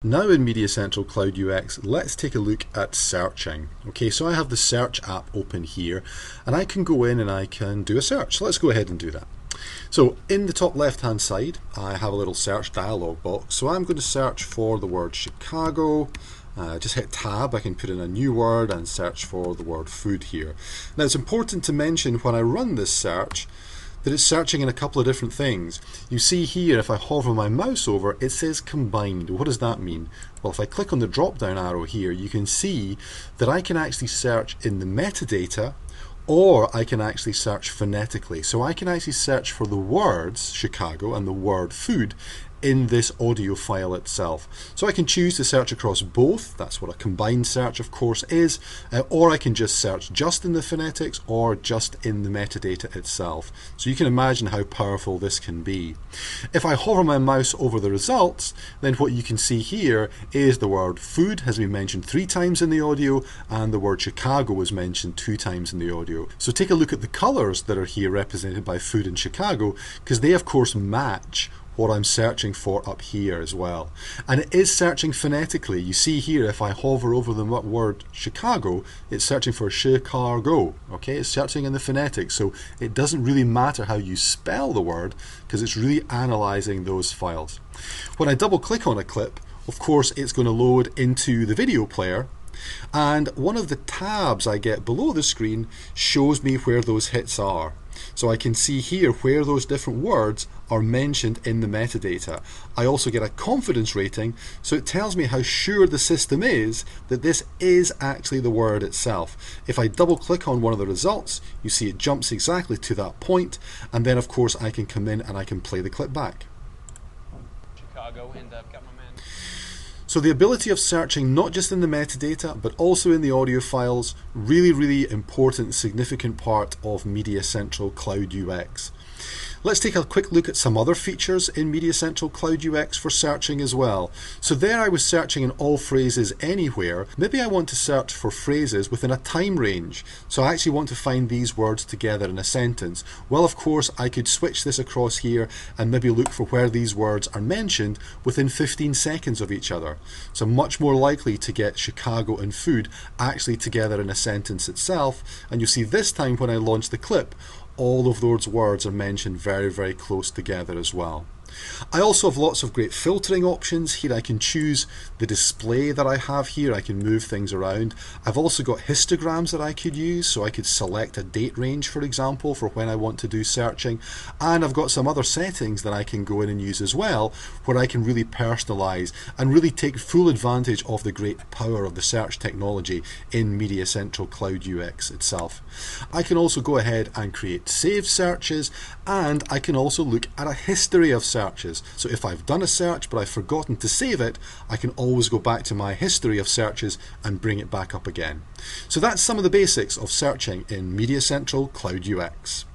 Now in MediaCentral Cloud UX, let's take a look at searching. Okay, so I have the search app open here and I can go in and I can do a search. So let's go ahead and do that. So in the top left hand side, I have a little search dialog box. So I'm going to search for the word Chicago. Just hit tab, I can put in a new word and search for the word food here. Now it's important to mention when I run this search that it's searching in a couple of different things. You see here, if I hover my mouse over, it says combined. What does that mean? Well, if I click on the drop down arrow here, you can see that I can actually search in the metadata, or I can actually search phonetically. So I can actually search for the words Chicago and the word food in this audio file itself. So I can choose to search across both. That's what a combined search of course is, or I can just search just in the phonetics or just in the metadata itself. So you can imagine how powerful this can be. If I hover my mouse over the results, then what you can see here is the word food has been mentioned 3 times in the audio and the word Chicago was mentioned 2 times in the audio. So take a look at the colors that are here represented by food and Chicago, because they of course match what I'm searching for up here as well. And it is searching phonetically. You see here, if I hover over the word Chicago, it's searching for Chicago. Okay, it's searching in the phonetics, so it doesn't really matter how you spell the word because it's really analyzing those files. When I double click on a clip, of course it's going to load into the video player, and one of the tabs I get below the screen shows me where those hits are. So I can see here where those different words are mentioned in the metadata. I also get a confidence rating, so it tells me how sure the system is that this is actually the word itself. If I double click on one of the results, you see it jumps exactly to that point, and then of course I can come in and I can play the clip back. Chicago, and I've got my man. So the ability of searching not just in the metadata but also in the audio files, really important, significant part of MediaCentral Cloud UX. Let's take a quick look at some other features in MediaCentral Cloud UX for searching as well. So there I was searching in all phrases anywhere. Maybe I want to search for phrases within a time range. So I actually want to find these words together in a sentence. Well, of course, I could switch this across here and maybe look for where these words are mentioned within 15 seconds of each other. So much more likely to get Chicago and food actually together in a sentence itself. And you see this time when I launch the clip, all of those words are mentioned very close together as well. I also have lots of great filtering options. Here I can choose the display that I have here. I can move things around. I've also got histograms that I could use, so I could select a date range, for example, for when I want to do searching. And I've got some other settings that I can go in and use as well, where I can really personalize and really take full advantage of the great power of the search technology in MediaCentral Cloud UX itself. I can also go ahead and create saved searches, and I can also look at a history of searches. So if I've done a search but I've forgotten to save it, I can always go back to my history of searches and bring it back up again. So that's some of the basics of searching in MediaCentral Cloud UX.